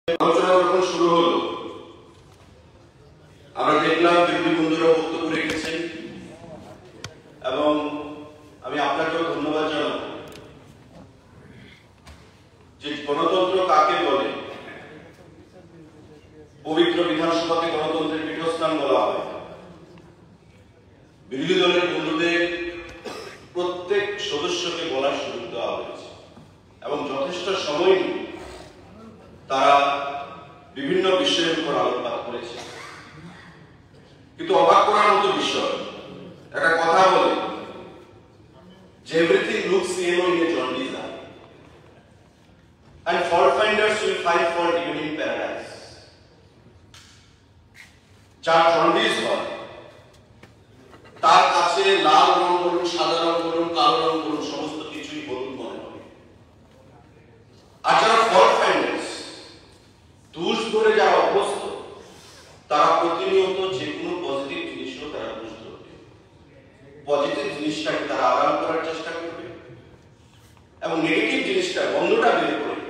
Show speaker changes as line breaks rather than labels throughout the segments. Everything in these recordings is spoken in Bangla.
আলোচনা যখন শুরু হলো, আমরা দেখলাম দিল্লি বন্ধুরা বক্তব্য রেখেছেন এবং আমি আপনাকেও ধন্যবাদ জানাব যে গণতন্ত্র কাকে বলে। পবিত্র বিধানসভাকে গণতন্ত্রের পীঠস্থান বলা হয়। বিরোধী দলের বন্ধুদের প্রত্যেক সদস্যকে বলার সুযোগ দেওয়া হয়েছে এবং যথেষ্ট সময় নিয়ে তারা বিভিন্ন বিষয়ের উপর আলোকপাত করেছে। কিন্তু অবাক করার মতো বিষয়, একটা কথা বলে যে everything looks yellow in a jaundice I and fault finders will find fault even in paradise. যার জন্ডিস হয় তার কাছে লাল রং বলুন, সাদা রং বলুন, কালো রং বলুন, সমস্ত কিছুই বলুন মনে হবে। আর যারা ফল্ট ফাইন্ডার্স, দোষ ধরে যারা অভ্যস্ত, তারা প্রতিনিয়ত যে কোনো পজিটিভ জিনিসও তারা দোষ ধরবে, পজিটিভ জিনিসটাকে তারা আরাম করার চেষ্টা করবে এবং নেগেটিভ জিনিসটা বন্ধটা বের করে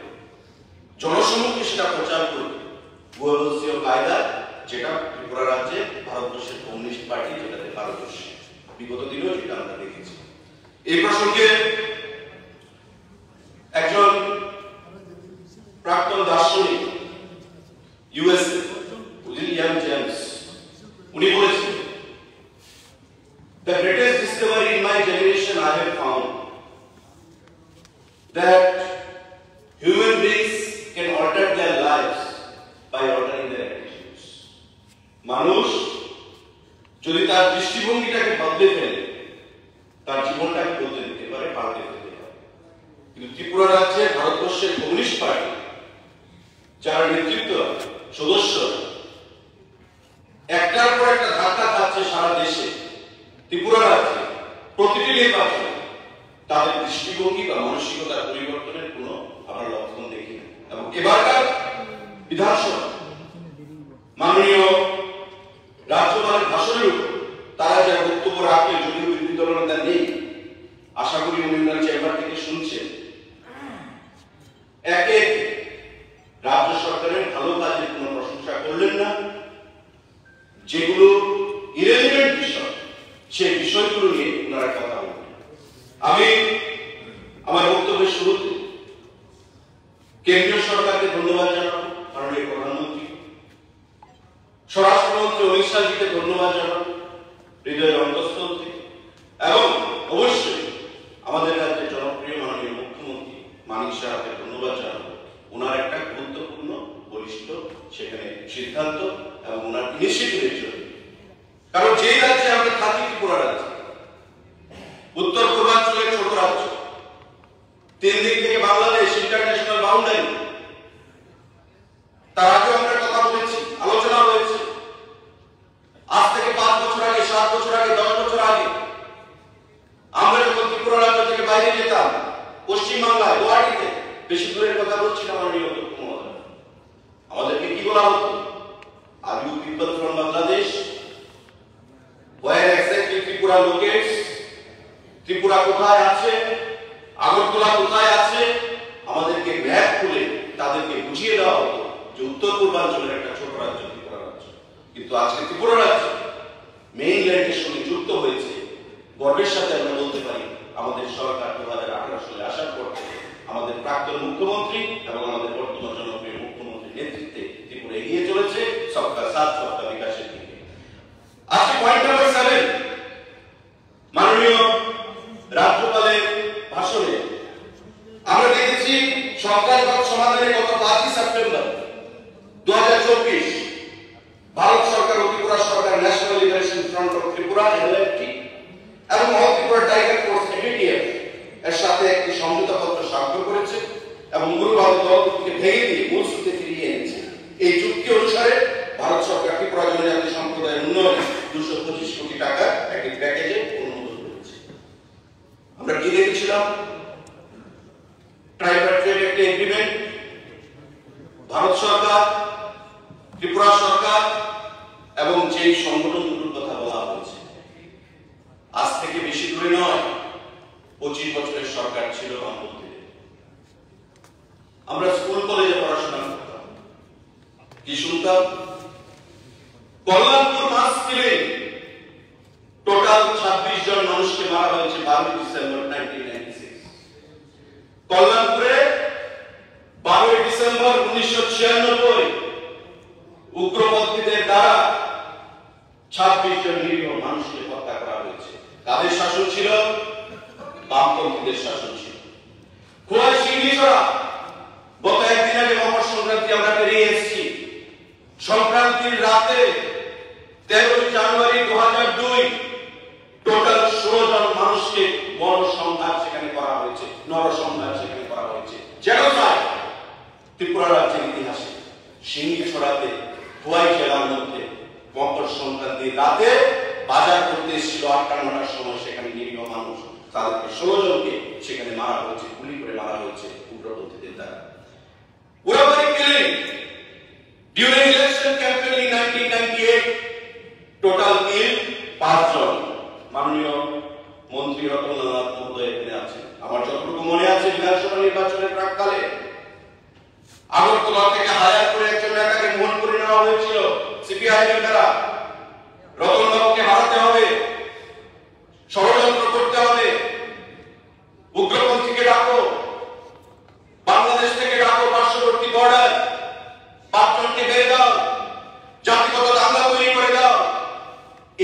জনসম্মুখে সেটা প্রচার করবে। গোয়েবলসীয় কায়দা, যেটা ত্রিপুরা রাজ্যে ভারতবর্ষের কমিউনিস্ট পার্টি, যেটাতে ভারতবর্ষে বিগত দিনেও যেটা আমরা দেখেছি। এই প্রসঙ্গে একজন প্রাক্তন দার্শনিক ইউএসএ উইলিয়াম জেমস, উনি বলেছেন, The greatest discovery in my generation I have found that human beings can alter their lives by altering their attitudes. মানুষ যদি তার দৃষ্টিভঙ্গিটাকে বদলে ফেলে, তার জীবনটাকে বদলে দিতে পারে, পাল্টে দিতে পারে। কিন্তু ত্রিপুরা রাজ্যে ভারতবর্ষের কমিউনিস্ট পার্টি যারা নেতৃত্ব সদস্য একটার পর একটা ধাক্কা খাচ্ছে সারা দেশে, ত্রিপুরা রাজ্যে প্রতিটি নির্বাচনে তাদের দৃষ্টিভঙ্গি বা মানসিকতার পরিবর্তনের কোন আমরা লক্ষণ দেখি না। এবং এবারকার বিধানসভা মাননীয় রাজ্যপালের ভাষণের উপর তারা যা বক্তব্য রাখলেন, যদিও বিরোধী দলনেতা নেই, আশা করি উনি চেম্বার থেকে শুনছেন, একে রাজ্য সরকারের ভালো কাজের কোন প্রশংসা করলেন না, যেগুলো ইরেলিভেন্ট বিষয় সেই বিষয়গুলো নিয়ে ওনারা কথা বলবেন। আমি আমার বক্তব্যের শুরুতে কেন্দ্রীয় সরকারকে ধন্যবাদ জানাবো, মাননীয় প্রধানমন্ত্রী, স্বরাষ্ট্রমন্ত্রী অমিত শাহজিকে ধন্যবাদ জানাবো হৃদয়ের অন্তঃস্থল থেকে, এবং অবশ্যই আমাদের রাজ্যের জনপ্রিয় মাননীয় মুখ্যমন্ত্রী মানিক সাহাকে ধন্যবাদ জানাবো। ওনার একটা গুরুত্বপূর্ণ বলিষ্ঠ সেখানে সিদ্ধান্ত এবং ওনার ইনিশিয়েটিভের জন্য। কারণ যেই রাজ্যে আমরা থাকি, ত্রিপুরা রাজ্যে, উত্তর পূর্বাঞ্চলের ছোট রাজ্য, তিন দিক থেকে বাংলাদেশ ইন্টারন্যাশনাল বাউন্ডারি, তার আগে আমরা কথা বলেছি, আলোচনা হয়েছে। আজ থেকে 5 বছর আগে, 7 বছর আগে, 10 বছর আগে আমরা যখন ত্রিপুরা রাজ্য থেকে বাইরে যেতাম, পশ্চিমবাংলায় গুয়াহাটিতে, বেশি দূরের কথা বলছি না মাননীয় অধ্যক্ষ মহোদয়, আমাদেরকে কি বলা হতো? Are you people from Bangladesh? Where exactly Tripura locates? Tripura কোথায় আছে, আগরতলা কোথায় আছে, আমাদেরকে ম্যাপ খুলে তাদেরকে বুঝিয়ে দেওয়া হতো যে উত্তর পূর্বাঞ্চলের একটা ছোট রাজ্য ত্রিপুরা রাজ্য। কিন্তু আজকে ত্রিপুরা রাজ্য মেইনল্যান্ডের সঙ্গে যুক্ত হয়েছে। গর্বের সাথে আমরা বলতে পারি, আমাদের সরকার 2018 সালে আসার পর থেকে আমাদের প্রাক্তন মুখ্যমন্ত্রী এবং আমাদের বর্তমান জনপ্রিয় মুখ্যমন্ত্রীর নেতৃত্বে ত্রিপুরা এগিয়ে চলেছে সবকা সাথ সবকা বিকাশের দিকে। আজকে পয়েন্ট নাম্বার 7, মাননীয় রাজ্যপালের ভাষণে আমরা দেখেছি সন্ত্রাসবাদ সমাধানে গত 5 সেপ্টেম্বর 2024 ভারত সরকার ও ত্রিপুরা সরকার National Liberation Front of Tripura NLFT এবং all Tripura tiger force ATTF এর সাথে একটি সমঝোতাপত্র স্বাক্ষর করেছে এবং মূলভাবে দলকে ভেঙে দিয়ে মূল সূত্রে ফিরিয়ে এনেছে। এই চুক্তি অনুসারে ভারত সরকার ত্রিপুরা জনজাতি সম্প্রদায়ের উন্নয়নে 225 কোটি টাকার একটি প্যাকেজে অনুমোদন করেছে। আমরা কি দেখেছিলাম? ট্রাইপার্টাইট একটি এগ্রিমেন্ট, ভারত সরকার, ত্রিপুরা সরকার এবং যেই সংগঠন দুটোর কথা বলা হয়েছে, আজ থেকে বেশি দূরে নয়, 25 বছরের সরকার ছিল বামপন্থীদের। আমরা স্কুল কলেজে পড়াশোনা করতাম, কি শুনতাম? কল্যাণপুর মাস কিলিং, টোটাল 26 জন মানুষকে মারা হয়েছে 12 ডিসেম্বর 1996। কল্যাণপুরে 12 ডিসেম্বর 1996 উগ্রপন্থীদের দ্বারা 26 জন নিরীহ মানুষকে হত্যা করা হয়েছে। কাদের শাসন ছিল? বামপন্থীদের শাসন ছিল। খোয়াই শিংড়িছড়া, গত একদিন আগে মকর সংক্রান্তি আমরা পেরিয়ে এসেছি। সংক্রান্তির রাতে 13 জানুয়ারি 2002 টোটাল 16 জন মানুষকে নরসংহার সেখানে করা হয়েছে, নরসংহার সেখানে করা হয়েছে। জেনোসাইড ত্রিপুরা রাজ্যের ইতিহাসে। শিংড়িছড়াতে খোয়াই জেলার মধ্যে মকর সংক্রান্তির রাতে বাজার করতে এসেছিল 8টা-9টার সময়, সেখানে নিরীহ মানুষ, তাদেরকে 16 জনকে সেখানে মারা হয়েছে, গুলি করে মারা হয়েছে উগ্রপন্থীদের দ্বারা। Urabari killing during election campaign in 1998, total kill 5 জন। মাননীয় মন্ত্রী রতনলাল মহোদয় এখানে আছেন। আমার যতটুকু মনে আছে, বিধানসভা নির্বাচনের প্রাককালে আগরতলা থেকে হায়ার করে একজন নেতাকে মোহনপুরে নেওয়া হয়েছিল সিপিআই এর দ্বারা। রতনবাবুকে হারাতে হবে, ষড়যন্ত্র করতে হবে, উগ্রপন্থীকে ডাকো, বাংলাদেশ থেকে ডাকো, পার্শ্ববর্তী বর্ডার 5 জনকে বের দাও, জাতিগত দাঙ্গা তৈরি করে দাও।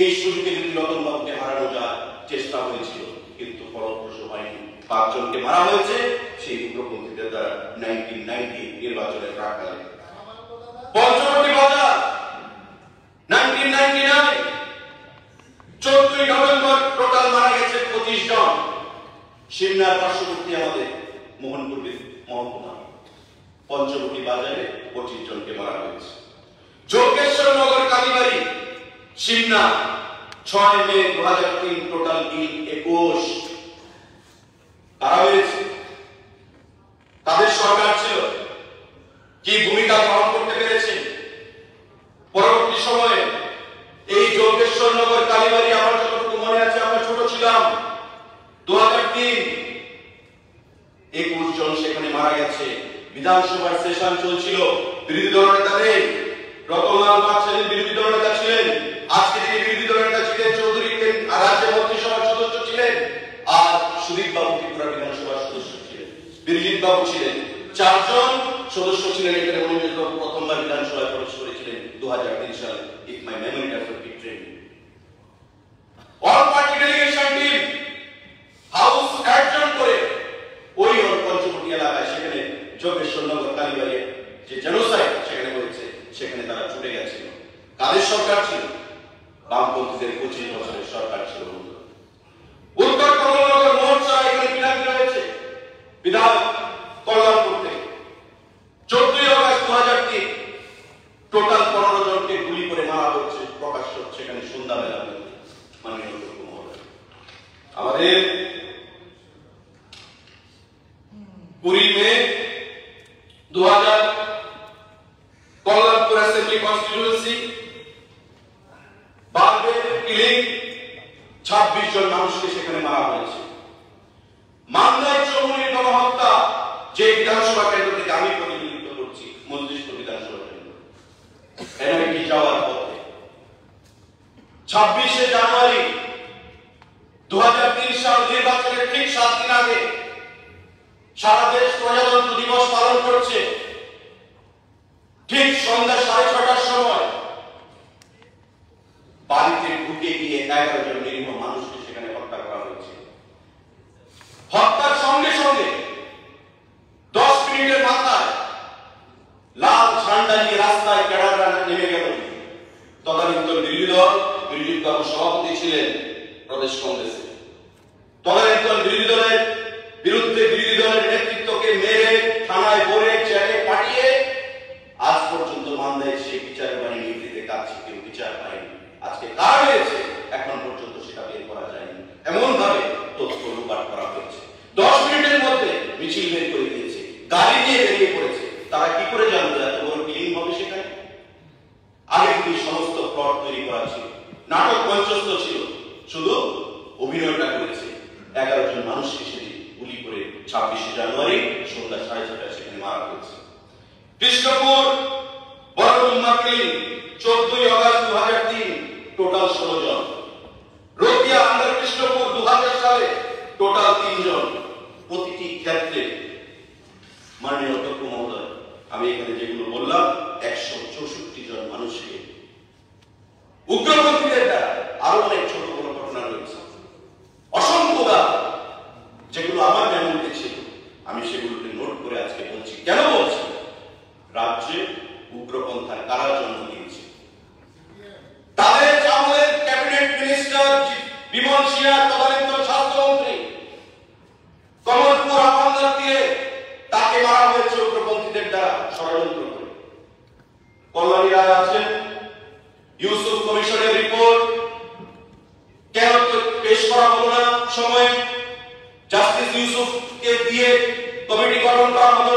এই সুযোগে যদি রতনবাবুকে হারানো যায় চেষ্টা হয়েছিল, কিন্তু ফলপ্রসূ হয়নি। 5 জনকে মারা হয়েছে সেই উগ্রপন্থীদের দ্বারা 1990 নির্বাচনের প্রাককালে। পঞ্চবটি বাজার 1999, 14 নভেম্বর টোটাল মারা গেছে 25 জন। সিমনার পার্শ্ববর্তী আমাদের মোহনপুর মহকুমা পঞ্চবটি বাজারে 25 জনকে মারা হয়েছে। যোগেশ্বর নগর কালীবাড়ি সিমনা 6 মে 2003, টোটাল কিল 21। তারা হয়েছে, তাদের সরকার ছিল, কি ভূমিকা গ্রহণ করতে পেরেছে? পরবর্তী সময়ে এই যোগেশ্বর নগর কালীবাড়ি, আমার যতটুকু মনে আছে, আমরা ছোট ছিলাম, 2003 21 জন সেখানে মারা গেছে। বিধানসভার সেশন চলছিল, বিরোধী দল নেতা নেই, রতনলাল বাদশাহী বিরোধী দল নেতা ছিলেন। আজকে যিনি বিরোধী দল নেতা ছিলেন চৌধুরী রাজ্য মন্ত্রিসভার সদস্য ছিলেন, আর সুদীপ বাবু ত্রিপুরা বিধানসভার সদস্য ছিলেন, বিরজিৎ বাবু ছিলেন। 4 জন সদস্য ছিলেন এখানে। মনিমেশ বাবু প্রথমবার বিধানসভায় প্রবেশ করেছিলেন 2003 সালে, if my memory does not betray me. All party delegation team house adjourn করে ওই পঞ্চবটি এলাকায়, সেখানে যোগেশ্বর নগর কালীবাড়ি যে জেনোসাইড সেখানে হয়েছে, সেখানে তারা ছুটে গেছিল। কাদের সরকার ছিল? বামপন্থীদের 25 বছরের সরকার ছিল। উত্তর কমলনগর মোর্চা এখানে বিনাকি রয়েছে বিধান কল্যাণপুর থেকে। 14 আগস্ট 2003 টোটাল 15 জনকে গুলি করে মারা হচ্ছে প্রকাশ্য, সেখানে সন্ধ্যাবেলা। মাননীয় মহোদয়, আমাদের 20 মে 2000 কল্যাণপুর অ্যাসেম্বলি কনস্টিটিউয়েন্সি বারবের কিলিং, 26 জন মানুষকে সেখানে মারা হয়েছে। মান্দায় চৌমুনির গণহত্যা, যে বিধানসভা কেন্দ্র থেকে আমি প্রতিনিধিত্ব করছি, মন্ত্রিষ্ঠ বিধানসভা কেন্দ্র, এনআইটি যাওয়ার পথে 26শে জানুয়ারি 2003 সাল নির্বাচনের ঠিক 7 দিন আগে সারা দেশ প্রজাতন্ত্র দিবস পালন করছে। ঠিক সন্ধ্যা 6:30টার সময় বাড়িতে ঢুকে গিয়ে 11 জন নিরীহ মানুষকে সেখানে হত্যা করা হয়েছে। হত্যার সঙ্গে সঙ্গে 10 মিনিটের মাথায় লাল ঝান্ডা নিয়ে রাস্তায় ক্যাডাররা নেমে গেল। তদানীন্তন বিরোধী দল, বিরোধী দল সভাপতি ছিলেন প্রদেশ কংগ্রেসে। তদানীন্তন বিরোধী দলের বিরুদ্ধে বিরোধী দলের নেতৃত্বকে মেরে থানায় ভরে চেয়ারে পাঠিয়ে আজ পর্যন্ত মান্দায় সেই বিচার বাণী নিবৃত্তিতে কাছে কেউ বিচার পায়নি। আজকে কার হয়েছে এখন পর্যন্ত সেটা বের করা যায়নি। এমন ভাবে তথ্য লুপাট করা হয়েছে। 10 মিনিটের মধ্যে মিছিল বের করে দিয়েছে, গাড়ি নিয়ে বেরিয়ে পড়েছে। তারা কি করে জানতো এত বড় কিলিং হবে সেখানে? আগে থেকে সমস্ত প্লট তৈরি করা ছিল, নাটক মঞ্চস্থ ছিল, শুধু অভিনয়টা করেছে। 11 জন মানুষকে সেদিন গুলি করে 26শে জানুয়ারি সন্ধ্যা 6:30টায় সেখানে মারা হয়েছে। কৃষ্ণপুর বড় কিলিং 14 আগস্ট 2003 টোটাল 16 জন। রতিয়া আন্ডার কৃষ্ণপুর 2000 সালে টোটাল 3 জন। প্রতিটি ক্ষেত্রে মাননীয় অধ্যক্ষ মহোদয়, আমি এখানে যেগুলো বললাম 164 জন মানুষকে উগ্রপন্থীদের দ্বারা, আরো অনেক ছোট বড় ঘটনা রয়েছে, অসংখ্য যেগুলো আমার মেমোরিতে ছিল, আমি সেগুলোকে নোট করে আজকে বলছি। কেন বলছি? রাজ্যে উগ্রপন্থার কারা জন্ম দিয়েছে? তাদের আমলের ক্যাবিনেট মিনিস্টার বিমল সিনহা, তদানীন্তন স্বাস্থ্যমন্ত্রী, কমলপুর আপান্দার দিয়ে তাকে মারা হয়েছে উগ্রপন্থীদের দ্বারা ষড়যন্ত্র করে। কল্যাণী রায় আছেন, ইউসুফ কমিশনের রিপোর্ট কেন পেশ করা হলো না সময়? জাস্টিস ইউসুফকে দিয়ে কমিটি গঠন করা হলো।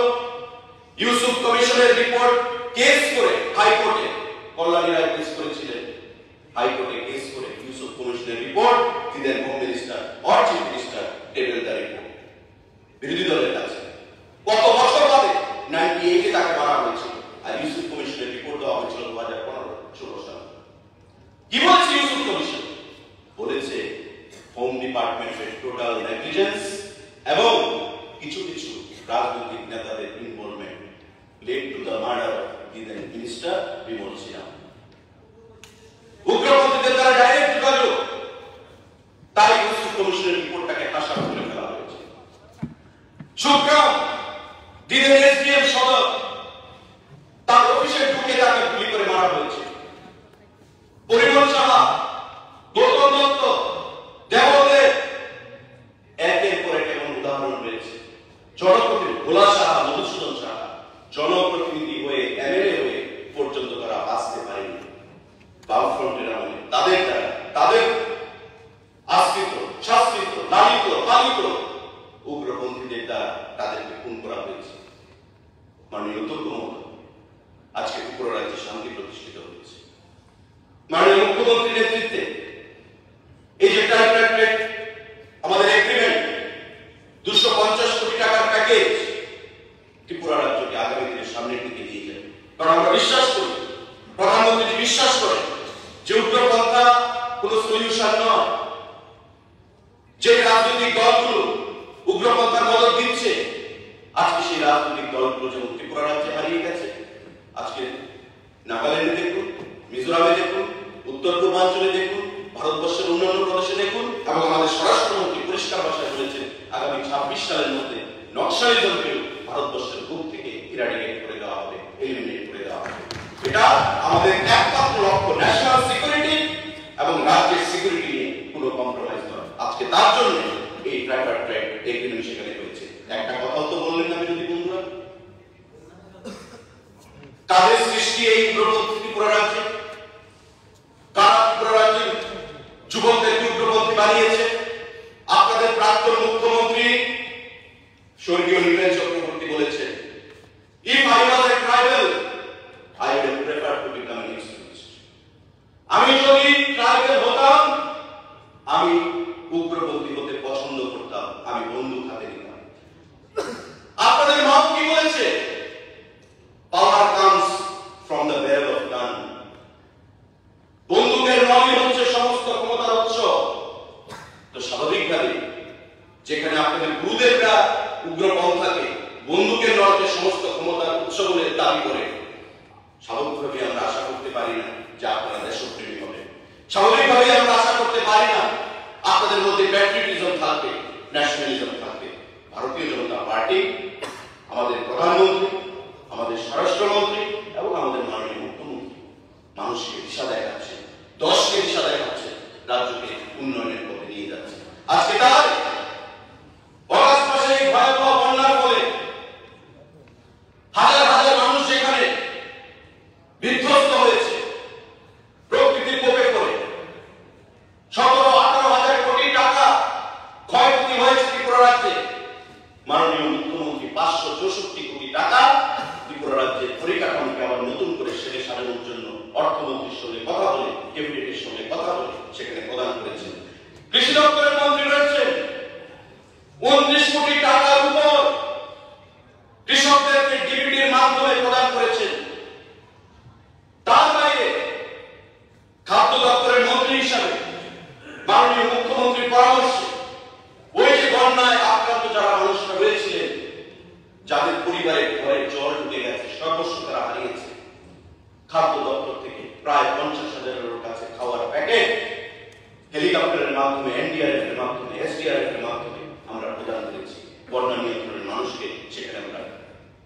ইউসুফ কমিশনের রিপোর্ট কেস করে হাইকোর্টে কল্যাণী রায় কেস করেছিলেন। হাইকোর্টে কেস করে ইউসুফ কমিশনের রিপোর্ট দিলেন home minister or chief minister table the report বিরোধী দলের কাছে। কত বছর বাদে 98 তাকে মারা হয়েছিল, আর ইউসুফ কমিশনের রিপোর্ট দেওয়া হয়েছিল 2015-16 সালে। কি বলছে ইউসুফ কমিশন? বলেছে হোম ডিপার্টমেন্টের টোটাল নেগলিজেন্স এবং কিছু কিছু রাজনৈতিক নেতাদের involvement led to the murder of the then minister Bimal Sinha. উগ্রপন্থীদের দ্বারা ডাইরেক্ট যোগাযোগ, তাই ইউসুফ কমিশনের রিপোর্টটাকে হাসা করে ফেলা হয়েছে। সুগ্রাম দিনের এসডিএম সদর, তার অফিসে ঢুকে তাকে গুলি করে মারা হয়েছে। পরিমল সাহা, গৌতম দত্ত, দেবদেব, একের পর এক এমন উদাহরণ রয়েছে। জনপ্রতিনিধি ভোলা সাহা, মধুসূদন সাহা, জনপ্রতিনিধি হয়ে এমএলএ হয়ে পর্যন্ত তারা আসতে পারেনি। বামফ্রন্টের আমলে তাদের দ্বারা, তাদের আশ্রিত, শাস্ত্রিত, লালিত, পালিত উগ্রপন্থীদের দ্বারা তাদেরকে খুন করা হয়েছে। মাননীয় অধ্যক্ষ মহোদয়, আজকে ত্রিপুরা রাজ্যে শান্তি প্রতিষ্ঠিত হয়েছে মাননীয় মুখ্যমন্ত্রীর নেতৃত্বে। এই যে ট্রাইপ্রাইড আমাদের এগ্রিমেন্ট 250 কোটি টাকার প্যাকেজ ত্রিপুরা রাজ্যকে আগামী দিনের সামনের দিকে নিয়ে যাবে। কারণ আমরা বিশ্বাস করি, প্রধানমন্ত্রী বিশ্বাস করেন যে উগ্রপন্থা কোনো সলিউশন নয়। যে রাজনৈতিক দলগুলো উগ্রপন্থার মদত দিচ্ছে, আজকে সেই রাজনৈতিক দলগুলো যেমন ত্রিপুরা রাজ্যে হারিয়ে গেছে, আজকে নাগাল্যান্ডে দেখুন, মিজোরামে দেখুন, উত্তর পূর্বাঞ্চলে দেখুন, ভারতবর্ষের অন্যান্য প্রদেশে দেখুন, এবং আমাদের স্বরাষ্ট্রমন্ত্রী পরিষ্কার ভাষায় বলেছেন আগামী 26 সালের মধ্যে নকশালিজমকেও ভারতবর্ষের বুক থেকে ইরাডিকেট করে দেওয়া হবে, এলিমিনেট করে দেওয়া হবে। এটা আমাদের একমাত্র লক্ষ্য, ন্যাশনাল সিকিউরিটি এবং রাজ্যের সিকিউরিটি নিয়ে কোনো কম্প্রোমাইজ নয়। আজকে তার জন্য এই ট্রাইপারট্রাইড এগ্রিমেন্ট সেখানে হয়েছে। একটা কথাও তো বললেন না বিরোধী বন্ধুরা, কাদের সৃষ্টি এই উগ্রপন্থী ত্রিপুরা রাজ্যে? কারা ত্রিপুরা রাজ্যের যুবকদেরকে উগ্রপন্থী বানিয়েছে? আপনাদের প্রাক্তন মুখ্যমন্ত্রী স্বর্গীয় নীলেন চক্রবর্তী বলেছেন, if I was a tribal, I would have preferred to become an extremist. আমি যদি ট্রাইবাল হতাম, আমি উগ্রপন্থী হতে পছন্দ করতাম, আমি বন্দুক হাতে নিতাম। আপনাদের মা কি বলেছে? Power comes from the barrel of gun. বন্দুকের নলই হচ্ছে সমস্ত ক্ষমতার উৎস। তো স্বাভাবিকভাবে যেখানে আপনাদের গুরুদেবরা উগ্রপন্থাকে, বন্দুকের নলকে সমস্ত ক্ষমতার উৎস বলে দাবি করে, স্বাভাবিকভাবে আমরা আশা করতে পারি না যে আপনারা দেশপ্রেমী হবেন। স্বাভাবিকভাবে আমরা আশা করতে পারি না আপনাদের মধ্যে প্যাট্রিয়টিজম থাকবে, ন্যাশনালিজম থাকবে। ভারতীয় জনতা পার্টি, আমাদের প্রধানমন্ত্রী, আমাদের স্বরাষ্ট্রমন্ত্রী এবং আমাদের মাননীয় মুখ্যমন্ত্রী মানুষকে দিশা দেখাচ্ছে, দশকে দিশা দেখাচ্ছে, রাজ্যকে উন্নয়নের পথে নিয়ে যাচ্ছে। আজকে তার অগাস্ট মাসে এই ভয়াবহ বন্যার ফলে হাজার হাজার মানুষ যেখানে বিধ্বস্ত হয়েছে, প্রকৃতির কোপে পড়ে 17-18 হাজার কোটি টাকা ক্ষয়ক্ষতি হয়েছে ত্রিপুরা রাজ্যে। মাননীয় মুখ্যমন্ত্রী 564 কোটি টাকা ত্রিপুরা রাজ্যের পরিকাঠামোকে আবার নতুন করে সেরে সাজানোর জন্য অর্থমন্ত্রীর সঙ্গে কথা বলে, ক্যাবিনেটের সঙ্গে কথা বলে সেখানে প্রদান করেছেন। কৃষি দপ্তরের মন্ত্রী রয়েছেন, 29 কোটি টাকার উপর কৃষকদেরকে ডিবিটির মাধ্যমে প্রদান করেছেন। তার হারিয়েছে। খাদ্য দপ্তর থেকে প্রায় 50,000-এর কাছে খাওয়ার প্যাকেট হেলিকপ্টারের মাধ্যমে, এনডিআরএফ এর মাধ্যমে, এসডিআরএফ এর মাধ্যমে আমরা প্রদান করেছি। বন্যা নিয়ন্ত্রণের মানুষকে সেখানে আমরা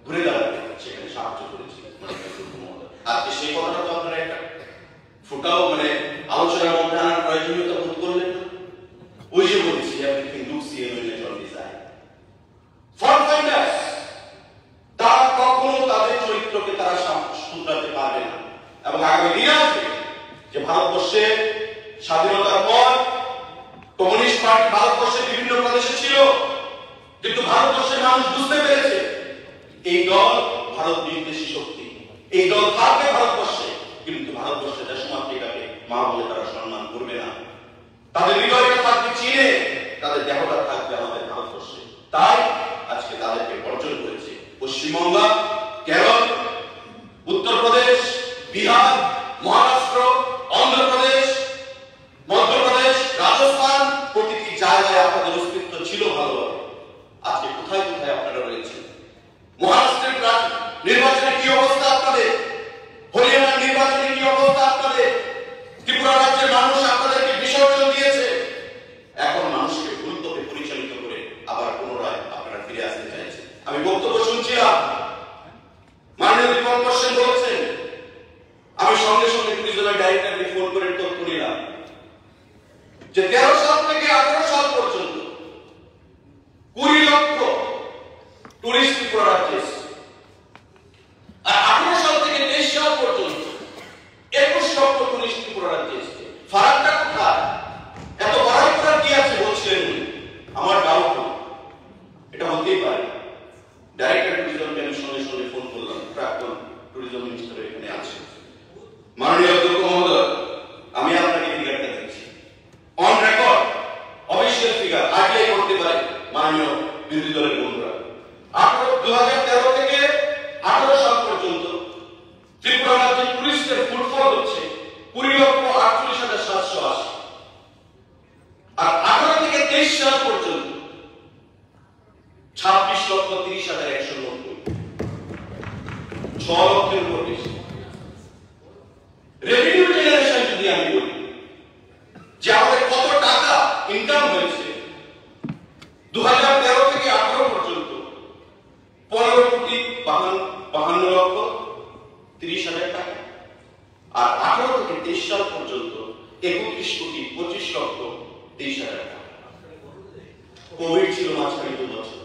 ঘুরে দাঁড়াতে সেখানে সাহায্য করেছি। আজকে সেই কথাটা তো আপনারা একটা ফুটাও আলোচনার মধ্যে আনার প্রয়োজনীয়তা বোধ করলেন না। ওই যে বলেছি, everything looks yellow in its own design. Fault finders তারা কখনো তাদের চরিত্রকে তারা শুধরাতে পারবে না, এবং আগামী দিন আসবে যে ভারতবর্ষে স্বাধীনতার পর কমিউনিস্ট পার্টি ভারতবর্ষের বিভিন্ন প্রদেশে ছিল, কিন্তু ভারতবর্ষের মানুষ বুঝতে পেরেছে এই দল ভারত বিদ্বেষী শক্তি, এই দল থাকবে ভারতবর্ষে, কিন্তু ভারতবর্ষের দেশমাতৃকাকে মা বলে তারা সম্মান করবে না। তাদের হৃদয়টা থাকবে চীনে, তাদের দেহটা থাকবে আমাদের ভারতবর্ষে। তাই আজকে তাদেরকে বর্জন করেছে পশ্চিমবঙ্গ, কেরল, উত্তরপ্রদেশ, বিহার, মহারাষ্ট্র, অন্ধ্রপ্রদেশ, মধ্যপ্রদেশ, রাজস্থান, প্রতিটি জায়গায় আপনাদের অস্তিত্ব ছিল ভালোভাবে। আজকে কোথায় কোথায় আপনারা রয়েছেন? মহারাষ্ট্রের নির্বাচনে কি অবস্থা আপনাদের? হরিয়ানার নির্বাচনে কি অবস্থা আপনাদের? ত্রিপুরা রাজ্যের মানুষ আপনাদেরকে বিসর্জন দিয়েছে। এখন মানুষকে ভুল পথে পরিচালিত করে আবার পুনরায় আপনারা ফিরে আসতে চাইছেন। আমি বক্তব্য শুনছিলাম, মাননীয় দীপঙ্কর সেন বলছেন, আমি সঙ্গে সঙ্গে ট্যুরিজমের ডাইরেক্টরকে ফোন করে তথ্য নিলাম যে 13 সাল থেকে 18 সাল পর্যন্ত 20 লক্ষ টুরিস্ট ত্রিপুরা রাজ্যে এসেছে, আর 18 সাল থেকে 23 সাল পর্যন্ত 21 লক্ষ টুরিস্ট ত্রিপুরা রাজ্যে এসেছে। ফারাকটা কোথায়? এত বাড়াই করার কি আছে বলছিলেন উনি। আমার ডাউট এটা হতেই পারে। ডাইরেক্টর ট্যুরিজমকে আমি সঙ্গে সঙ্গে ফোন করলাম, প্রাক্তন ট্যুরিজম মিনিস্টার এখানে আছে। মাননীয় অধ্যক্ষ মহোদয়, আমি আপনাকে ফিগারটা দিচ্ছি on record, official figure, RTI করতে পারে মাননীয় বিরোধী দলের বন্ধুরা। 2013 থেকে 18 সাল পর্যন্ত ত্রিপুরা রাজ্যে টুরিস্টের ফুটফল হচ্ছে 20,48,780, আর 18 থেকে 23 সাল পর্যন্ত 26,30,190, 6 লক্ষের উপর বেশি। রেভিনিউ জেনারেশন যদি আমি বলি যে আমাদের কত টাকা ইনকাম হয়েছে 2013 থেকে 18 পর্যন্ত 15,52,30,000 টাকা, আর 18 থেকে 23 সাল পর্যন্ত 31,25,23,000 টাকা। কোভিড ছিল মাঝখানে 2 বছর,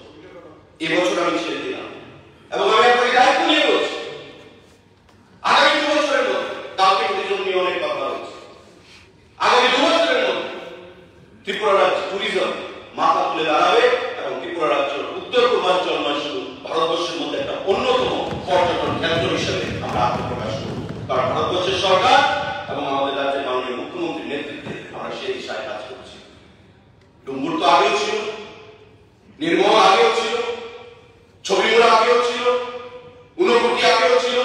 এবছর আমি ছেড়ে দিলাম, এবং আমি আপনাকে দায়িত্ব নিয়ে বলছি আগামী 2 বছরের মধ্যে, কালকে টুরিজম নিয়ে অনেক কথা হচ্ছে, আগামী 2 বছরের মধ্যে ত্রিপুরা রাজ্য টুরিজম মাথা তুলে দাঁড়াবে, এবং ত্রিপুরা রাজ্য উত্তর পূর্বাঞ্চল নয় শুধু ভারতবর্ষের মধ্যে একটা অন্যতম পর্যটন কেন্দ্র হিসেবে আমরা আত্মপ্রকাশ করব। কারণ ভারতবর্ষের সরকার এবং আমাদের রাজ্যের মাননীয় মুখ্যমন্ত্রীর নেতৃত্বে আমরা সেই দিশায় কাজ করছি। ডুম্বুর তো আগেও ছিল, নির্মল আগেও ছিল, ছবিমুড়া আগেও ছিল, ঊনকোটি আগেও ছিল,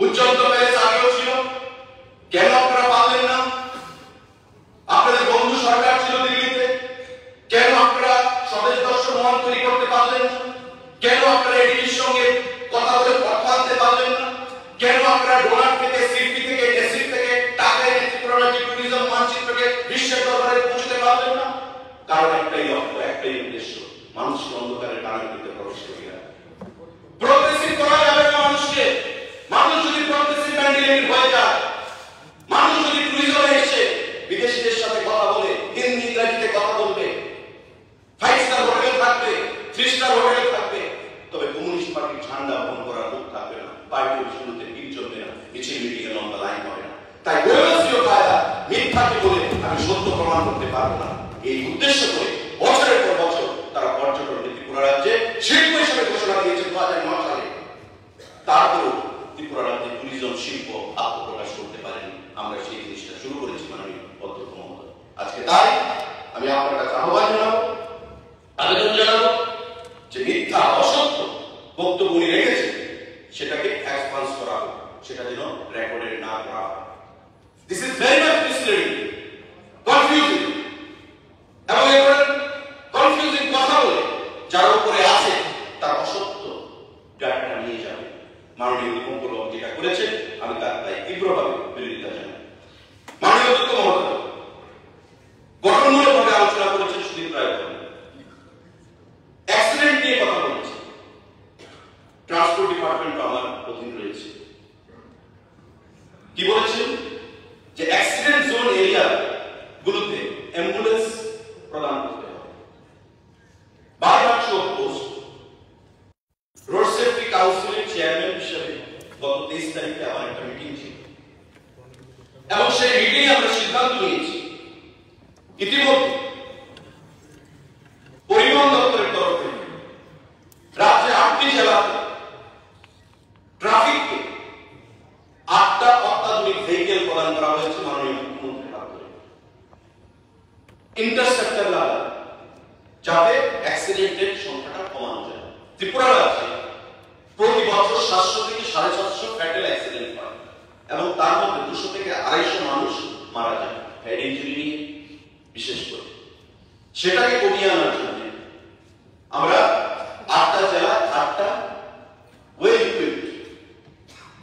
উজ্জ্বল প্যালেস আগেও ছিল। কেন আপনারা পারলেন না? আপনাদের বন্ধু সরকার ছিল দিল্লিতে, কেন আপনারা স্বদেশ দর্শন মহল তৈরি করতে পারলেন না? কেন আপনারা এডির সঙ্গে কথা বলে কথা আনতে পারলেন না? কেন আপনারা ডোনার থেকে, সিপি থেকে, এসিপ থেকে টাকা এনে ত্রিপুরা রাজ্যের টুরিজম মানচিত্রকে বিশ্বের দরবারে পৌঁছতে পারলেন না? কারণ একটাই লক্ষ্য, একটাই উদ্দেশ্য, মানুষকে অন্ধকারের কারণে দিতে প্রবেশ করি না। প্রগ্রেসিভ করা যাবে না মানুষকে। মানুষ যদি প্রগ্রেসিভ ম্যান্ডেলিং হয়ে যায়, মানুষ যদি টুরিজমে এসে বিদেশিদের সাথে কথা বলে হিন্দি ইংরেজিতে কথা বলবে, 5 স্টার হোটেল থাকবে, 3 স্টার হোটেল থাকবে, তবে কমিউনিস্ট পার্টির ঝান্ডা বহন করার লোক থাকবে না, পার্টি অফিসগুলোতে ভিড় জমবে না, মিছিল মিটিংয়ে লম্বা লাইন হবে না। তাই গোয়েন্দাসীয় কায়দা মিথ্যাকে বলে আমি সত্য প্রমাণ করতে পারবো না, এই উদ্দেশ্য করে বছরের পর বছর তারা পর্যটন ত্রিপুরা রাজ্যে শিল্প হিসেবে ঘোষণা দিয়েছে 2009 সালে। তারপরেও ত্রিপুরা রাজ্যে টুরিজম শিল্প আত্মপ্রকাশ করতে পারেনি। আমরা সেই জিনিসটা শুরু করেছি মাননীয় অধ্যক্ষ মহোদয়। আজকে তাই আমি আপনার কাছে আহ্বান জানাবো, আবেদন জানাবো যে মিথ্যা অসত্য বক্তব্য উনি রেখেছেন সেটাকে এক্সপান্স করা হোক, সেটা যেন রেকর্ডেড না করা হয়। This is very much misleading, confusing, এবং এবার কনফিউজিং কথা বলে যার উপরে আছে তার অসত্য ডাটা নিয়ে যাবে। মাননীয় দীপঙ্কর যেটা করেছেন, আমি তার তাই তীব্রভাবে বিরোধিতা জানাই। মাননীয় অধ্যক্ষ মহোদয় গঠনমূলকভাবে আলোচনা করেছেন সুদীপ রায়, অ্যাক্সিডেন্ট নিয়ে কথা বলেছেন। ট্রান্সপোর্ট ডিপার্টমেন্ট আমার অধীন রয়েছে। কি বলেছেন যে অ্যাক্সিডেন্ট জোন এরিয়া গুলোতে অ্যাম্বুলেন্স প্রদান করতে হবে। By virtue of post road safety কাউন্সিলের চেয়ারম্যান হিসেবে গত 23 তারিখে আমার একটা মিটিং ছিল এবং সেই মিটিংয়ে আমরা সিদ্ধান্ত নিয়েছি ইতিমধ্যে পরিবহন দপ্তরের তরফ থেকে রাজ্যে 8টি জেলাতে ট্রাফিককে 8টা অত্যাধুনিক ভেহিকেল প্রদান করা হয়েছে মাননীয় মুখ্যমন্ত্রীর হাত ধরে ইন্টারসেপ্টর লাগা, যাতে অ্যাক্সিডেন্টের সংখ্যাটা কমানো যায়। ত্রিপুরা রাজ্যে প্রতি বছর 700 থেকে 750 ফ্যাটাল অ্যাক্সিডেন্ট হয় এবং তার মধ্যে 200 থেকে 250 মানুষ মারা যায় হেড ইনজুরি নিয়ে, বিশেষ করে সেটাকে কমিয়ে আনার জন্য আমরা 8টা জেলা 8টা ওয়েল ইকুইপড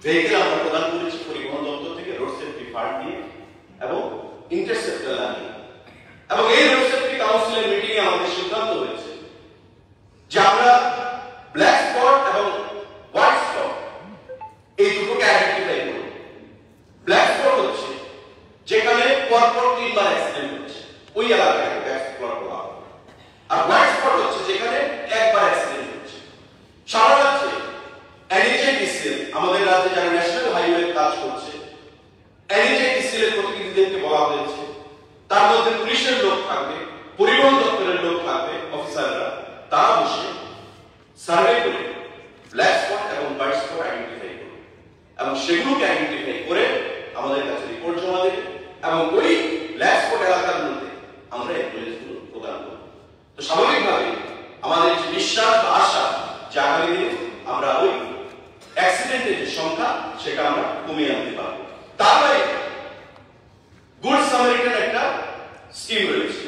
ভেহিকেল আমরা প্রদান করেছি পরিবহন দপ্তর থেকে রোড সেফটি ফান্ড দিয়ে এবং ইন্টারসেপ্টর লাগিয়ে। এবং এই রোড সেফটি কাউন্সিলের মিটিং এ আমাদের সিদ্ধান্ত হয়েছে যে আমরা ব্ল্যাক স্পট এবং হোয়াইট স্পট এই দুটোকে আইডেন্টিফাই করব। ব্ল্যাক স্পট হচ্ছে যেখানে পরপর 3বার অ্যাক্সিডেন্ট হচ্ছে, ওই এলাকায় ব্ল্যাক স্পট বলা হয়। আর হোয়াইট স্পট হচ্ছে যেখানে একবার অ্যাক্সিডেন্ট হচ্ছে। সারা রাজ্যে এনএইচএডিসিএল, আমাদের রাজ্যে যারা ন্যাশনাল হাইওয়ে কাজ করছে, এনএইচএডিসিএল এর প্রতিনিধিদেরকে বলা হয়েছে তার মধ্যে পুলিশের লোক থাকবে, পরিবহন দপ্তরের লোক থাকবে, অফিসাররা, তারা বসে সার্ভে করে ব্ল্যাক স্পট এবং হোয়াইট স্পট আইডেন্টিফাই করবে এবং সেগুলোকে আইডেন্টিফাই করে আমাদের কাছে রিপোর্ট জমা দেবে এবং ওই ব্ল্যাক স্পট এলাকাগুলোতে আমরা অ্যাম্বুলেন্সগুলো প্রদান করব। তো স্বাভাবিকভাবে আমাদের যে বিশ্বাস বা আশা যে আগামী দিনে আমরা ওই অ্যাক্সিডেন্টের যে সংখ্যা সেটা আমরা কমিয়ে আনতে পারব। তার বাইরে গুড সামারিটান একটা স্কিম রয়েছে।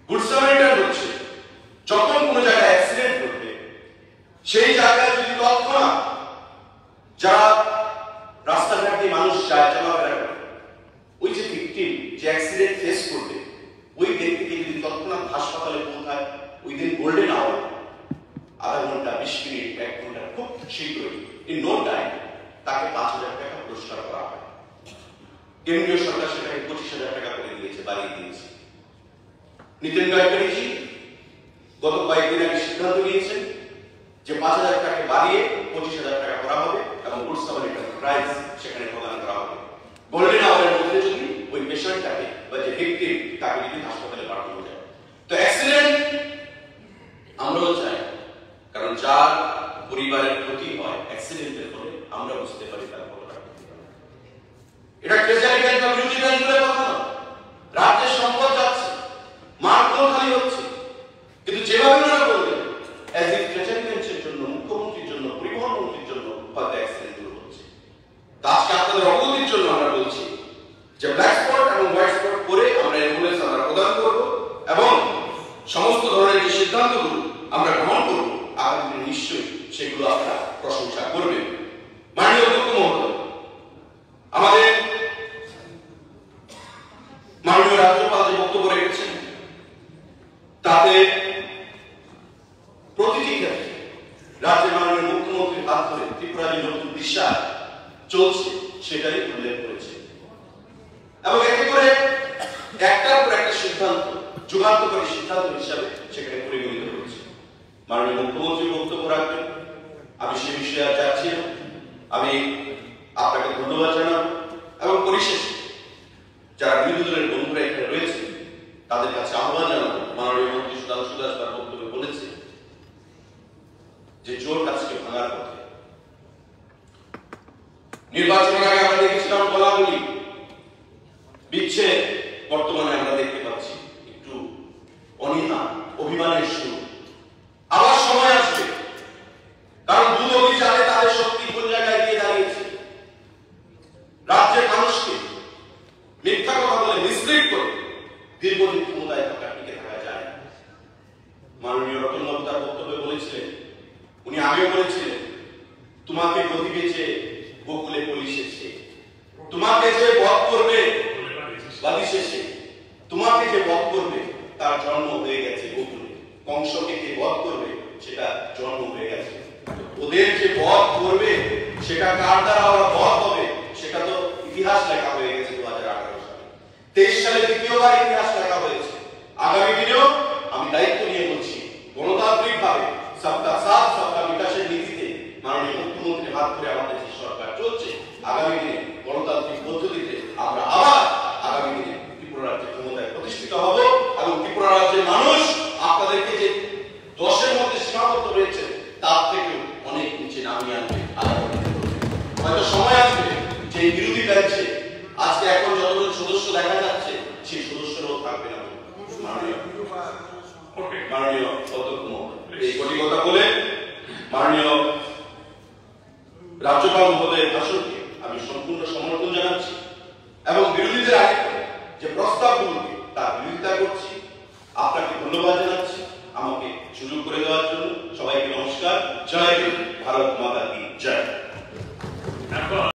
গুড সামারিটান হচ্ছে যখন কোনো জায়গায় অ্যাক্সিডেন্ট ঘটবে সেই জায়গায় যদি তৎক্ষণাৎ যারা রাস্তাঘাট দিয়ে মানুষ যায় চলাফেরা করে, ওই যে ভিকটিম যে অ্যাক্সিডেন্ট ফেস করবে ওই ব্যক্তিকে যদি তৎক্ষণাৎ হাসপাতালে পৌঁছায় উইদিন গোল্ডেন আওয়ার, আধা ঘন্টা 20 মিনিট 1 ঘন্টা খুব শীঘ্রই, ইন নো টাইম, তাকে 5,000 টাকা পুরস্কার করা হয়। কেন্দ্রীয় সরকার সেটাকে 25,000 টাকা করে দিয়েছে, বাড়িয়ে দিয়েছে। নীতিন গডকরিজি গত কয়েকদিন আগে সিদ্ধান্ত নিয়েছেন যে 5,000 টাকা বাড়িয়ে 25,000 টাকা করা হবে এবং গুড সামারিটান প্রাইজ সেখানে প্রদান করা হবে। গোল্ডেন আওয়ারের মধ্যে যদি ওই পেশেন্টটাকে বা যে ভিকটিম তাকে যদি হাসপাতালে পাঠানো যায়। তো অ্যাক্সিডেন্ট আমরাও চাই, কারণ যার পরিবারের ক্ষতি হয় অ্যাক্সিডেন্টের ফলে আমরা বুঝতে পারি তার কতটা ক্ষতি হয়। এটা ট্রেজারি ব্যাংক বা বিউটি ব্যাংকের কথা না, রাজ্যের সম্পদ যাচ্ছে, মার্কও খালি হচ্ছে, কিন্তু যেভাবে ওনারা বলবেন অ্যাজ ইফ ট্রেজারি ব্যাংকের জন্য, মুখ্যমন্ত্রীর জন্য, পরিবহন মন্ত্রীর জন্য হয়তো অ্যাক্সিডেন্টগুলো হচ্ছে। আজকে আপনাদের অবগতির জন্য আমরা বলছি যে ব্ল্যাক স্পট এবং হোয়াইট স্পট করে আমরা অ্যাম্বুলেন্স আমরা প্রদান করব এবং সমস্ত ধরনের যে সিদ্ধান্তগুলো আমরা গ্রহণ করব আগামী দিনে নিশ্চয়ই সেগুলো আপনারা প্রশংসা করবেন। মাননীয় অধ্যক্ষ মহোদয়, আমাদের মাননীয় রাজ্যপাল যে বক্তব্য রেখেছেন তাতে প্রতিটি ক্ষেত্রে রাজ্যের মাননীয় মুখ্যমন্ত্রীর হাত ধরে ত্রিপুরার যে নতুন দিশা চলছে সেটাই উল্লেখ করেছে এবং এতে করে একটার পর একটা সিদ্ধান্ত যুগান্তকারী সিদ্ধান্ত হিসাবে সেখানে পরিগণিত হয়েছে। মাননীয় মুখ্যমন্ত্রী বক্তব্য রাখবেন, আমি সে বিষয়ে আর যাচ্ছি না। আমি আপনাকে ধন্যবাদ জানাবো এবং পরিশেষে যারা বিরোধী দলের বন্ধুরা এখানে রয়েছে তাদের কাছে আহ্বান জানাবো। মাননীয় মন্ত্রী সুধাংশু দাস তার বক্তব্যে বলেছে যে জোট আজকে ভাঙার পথে। নির্বাচনের আগে আমরা দেখেছিলাম বলাবলি বিচ্ছেদ, বর্তমানে আমরা দেখতে পাচ্ছি একটু অনীহা, অভিমানের সুর। আবার সময় আসবে, কারণ দুদকই জানে তাদের শক্তি কোন জায়গায় গিয়ে দাঁড়িয়েছে। রাজ্যের মানুষকে মিথ্যা কথা বলে মিসলিড করে দীর্ঘদিন ক্ষমতায় থাকা টিকে থাকা যায় না। মাননীয় রতনবাবু তার বক্তব্যে বলেছিলেন, উনি আগেও বলেছিলেন, তোমার তোমাকে গতি বেঁচে বকুলে কলি শেষে, তোমাকে যে বধ করবে বাদি শেষে, তোমাকে যে বধ করবে তার জন্ম হয়ে গেছে বকুলে, কংসকে কে বধ করবে সেটা জন্ম হয়ে গেছে। ওদের যে বধ করবে সেটা কার দ্বারা ওরা বধ হবে সেটা তো ইতিহাস লেখা হয়ে গেছে 2018 সালে। 23 সালে দ্বিতীয়বার ইতিহাস লেখা হয়েছে। আগামী দিনেও আমি দায়িত্ব নিয়ে বলছি, গণতান্ত্রিক ভাবে সবকা সাথ সবকা বিকাশের নীতিতে মাননীয় মুখ্যমন্ত্রীর হাত ধরে আমাদের যে সরকার চলছে, আগামী দিনে গণতান্ত্রিক পদ্ধতিতে আমরা আবার আগামী দিনে ত্রিপুরা রাজ্যের ক্ষমতায় প্রতিষ্ঠিত হব এবং ত্রিপুরা রাজ্যের মানুষ আপনাদেরকে যে 10-এর মধ্যে সীমাবদ্ধ রয়েছে তার থেকেও অনেক নিচে নামিয়ে আনবে। হয়তো সময় আসবে যে বিরোধী বেঞ্চে আজকে এখন যতজন সদস্য দেখা যাচ্ছে সেই সদস্যরাও থাকবে না। মাননীয় অধ্যক্ষ মহোদয়, এই কটি কথা বলে মাননীয় রাজ্যপাল মহোদয়ের ভাষণকে আমি সম্পূর্ণ সমর্থন জানাচ্ছি এবং বিরোধীদের আগে যে প্রস্তাবগুলোকে তার বিরোধিতা করছি। আপনাকে ধন্যবাদ।